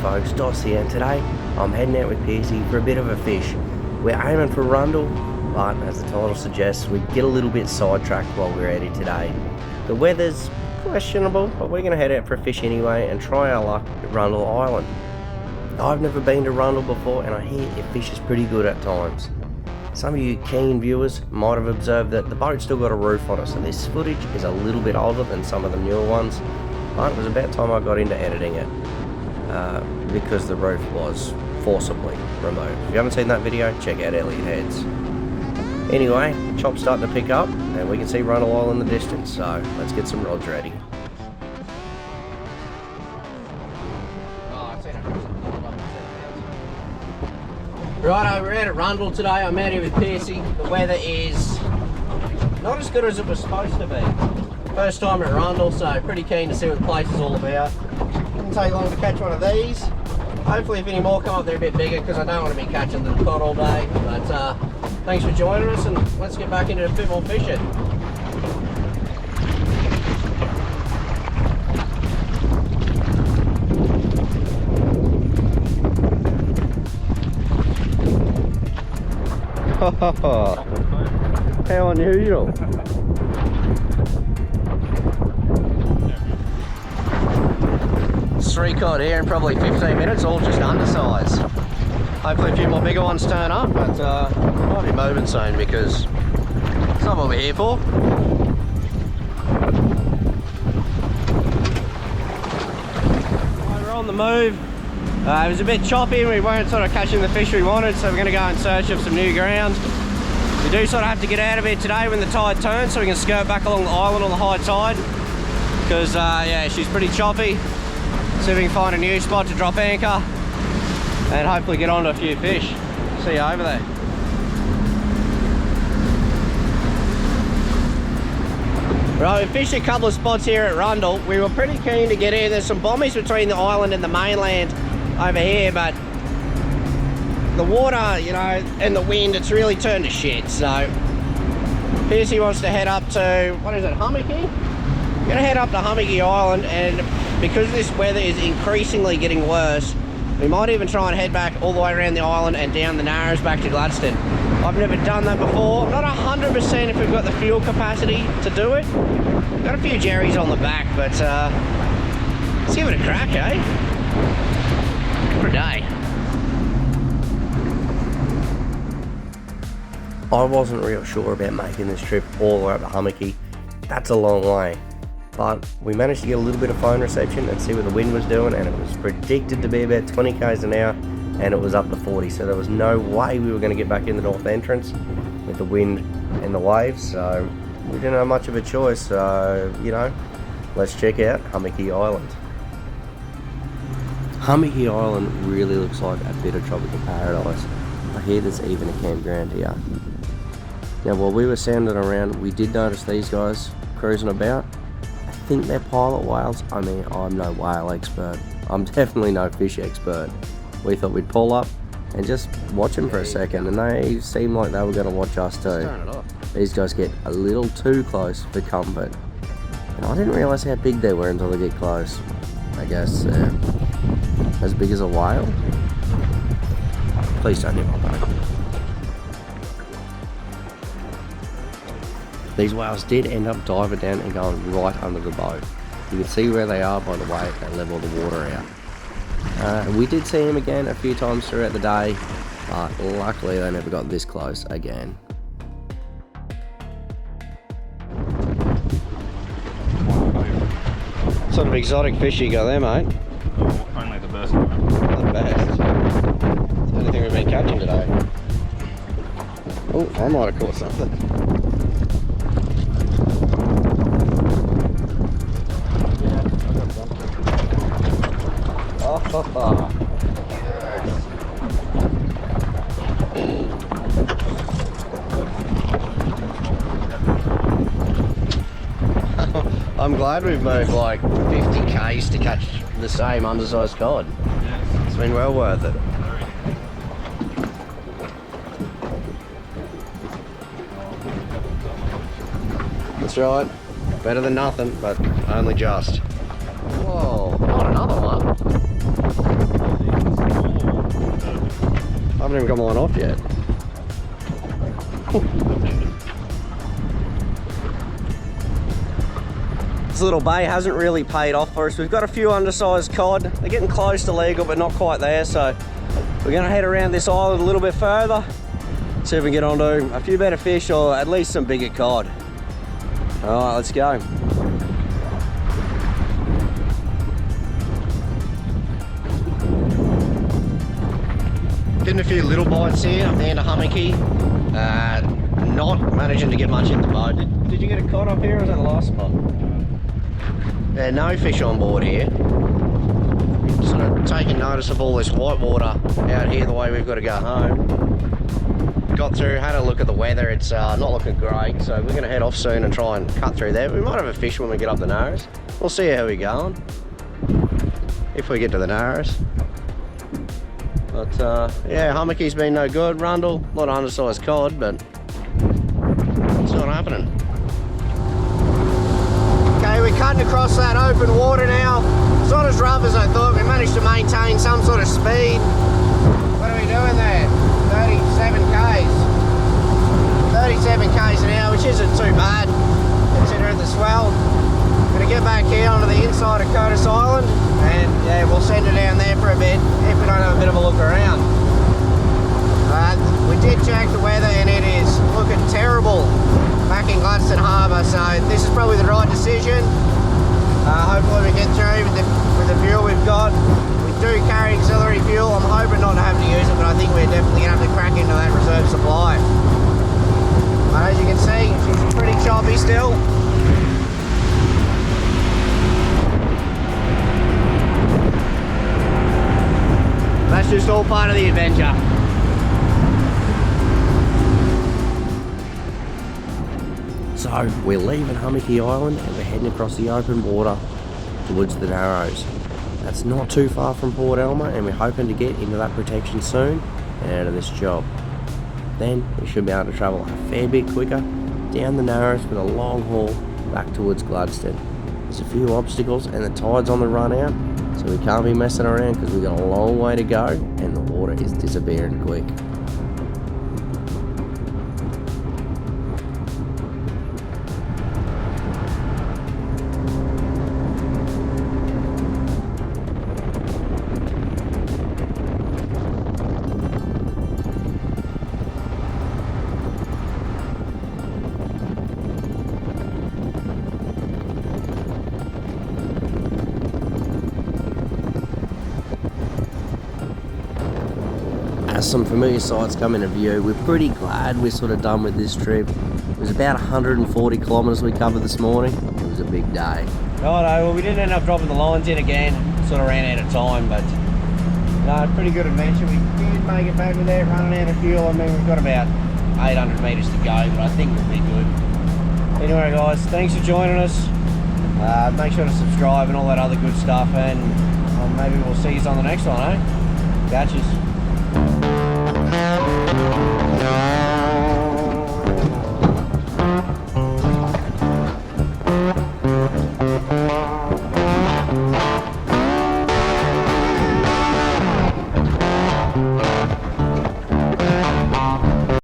folks, Doss here, and today I'm heading out with Piercy for a bit of a fish. We're aiming for Rundle, but as the title suggests, we get a little bit sidetracked while we're at it today. The weather's questionable, but we're going to head out for a fish anyway and try our luck at Rundle Island. I've never been to Rundle before, and I hear it fishes pretty good at times. Some of you keen viewers might have observed that the boat's still got a roof on it, so this footage is a little bit older than some of the newer ones, but it was about time I got into editing it. Because the roof was forcibly removed. If you haven't seen that video, check out Elliot Heads. Anyway, chop's starting to pick up and we can see Rundle Island in the distance, so let's get some rods ready. Righto, we're out at Rundle today. I'm out here with Piercy. The weather is not as good as it was supposed to be. First time at Rundle, so pretty keen to see what the place is all about. Didn't take long to catch one of these. Hopefully if any more come up, they're a bit bigger because I don't want to be catching the cod all day. But thanks for joining us, and let's get back into a bit more fishing. How unusual. Three cod here in probably 15 minutes, all just undersized. Hopefully a few more bigger ones turn up, but might be moving soon because it's not what we're here for. We're on the move. It was a bit choppy and we weren't sort of catching the fish we wanted, so we're going to go in search of some new ground. We do sort of have to get out of here today when the tide turns, so we can skirt back along the island on the high tide, because yeah, she's pretty choppy. See if we can find a new spot to drop anchor and hopefully get onto a few fish. See you over there. Right, we fished a couple of spots here at Rundle. We were pretty keen to get in. There's some bommies between the island and the mainland over here, but the water, you know, and the wind, it's really turned to shit. So Piercy wants to head up to, what is it, Hummocky? We're gonna head up to Hummocky Island, and because this weather is increasingly getting worse, we might even try and head back all the way around the island and down the Narrows back to Gladstone. I've never done that before. Not 100% if we've got the fuel capacity to do it. Got a few jerrys on the back, but let's give it a crack, eh? For a day. I wasn't real sure about making this trip all the way up to Hummocky. That's a long way. But we managed to get a little bit of phone reception and see what the wind was doing, and it was predicted to be about 20 k's an hour, and it was up to 40, so there was no way we were going to get back in the north entrance with the wind and the waves, so we didn't have much of a choice. So, you know, let's check out Hummocky Island. Hummocky Island really looks like a bit of tropical paradise. I hear there's even a campground here. Now while we were sounding around, we did notice these guys cruising about. I think they're pilot whales. I mean, I'm no whale expert. I'm definitely no fish expert. We thought we'd pull up and just watch them for a second, and they seemed like they were going to watch us too. These guys get a little too close for comfort. And I didn't realise how big they were until they get close. I guess as big as a whale. Please don't hit my boat. These whales did end up diving down and going right under the boat. You can see where they are by the way they level the water out. We did see them again a few times throughout the day, but luckily they never got this close again. What sort of exotic fish you got there, mate? Oh, only the best. The best. It's the only thing we've been catching today. Oh, I might have caught something. I'm glad we've moved like 50 k's to catch the same undersized cod. Yeah. It's been well worth it. That's right. Better than nothing, but only just. Whoa, not another one. I haven't even got mine off yet. This little bay hasn't really paid off for us. We've got a few undersized cod. They're getting close to legal, but not quite there. So we're gonna head around this island a little bit further, see if we can get onto a few better fish or at least some bigger cod. All right, let's go. Getting a few little bites here up the end of Hummocky. Not managing to get much in the boat. Did you get a cod up here or was that the last spot? Yeah, no fish on board here. Sort of taking notice of all this white water out here the way we've got to go home. Got through, had a look at the weather. It's not looking great, so we're going to head off soon and try and cut through there. We might have a fish when we get up the Narrows. We'll see how we're going. If we get to the Narrows. But yeah, Hummockey's been no good. Rundle, a lot of undersized cod, but it's not happening. Okay, we're cutting across that open water now. It's not as rough as I thought. We managed to maintain some sort of speed. What are we doing there? 37 k's. 37 k's an hour, which isn't too bad considering the swell. Gonna get back here onto the inside of Curtis Island, and yeah, we'll send it down there for a bit if we don't have a bit of a look around. We did check the weather and it is looking terrible back in Gladstone Harbour, so this is probably the right decision. Hopefully we get through with the fuel we've got. We do carry auxiliary fuel. I'm hoping not to have to use it, but I think we're definitely going to have to crack into that reserve supply. But as you can see, it's pretty choppy still. That's just all part of the adventure. So we're leaving Hummocky Island and we're heading across the open water towards the Narrows. That's not too far from Port Alma, and we're hoping to get into that protection soon and out of this job. Then we should be able to travel a fair bit quicker down the Narrows with a long haul back towards Gladstone. There's a few obstacles and the tide's on the run out, so we can't be messing around because we've got a long way to go and the water is disappearing quick. As some familiar sights come into view, we're pretty glad we're sort of done with this trip. It was about 140 kilometres we covered this morning. It was a big day. Righto, well we didn't end up dropping the lines in again, sort of ran out of time, but no, pretty good adventure. We did make it back without running out of fuel. I mean, we've got about 800 metres to go, but I think we'll be good. Anyway guys, thanks for joining us. Make sure to subscribe and all that other good stuff, and maybe we'll see you on the next one, eh? Catches.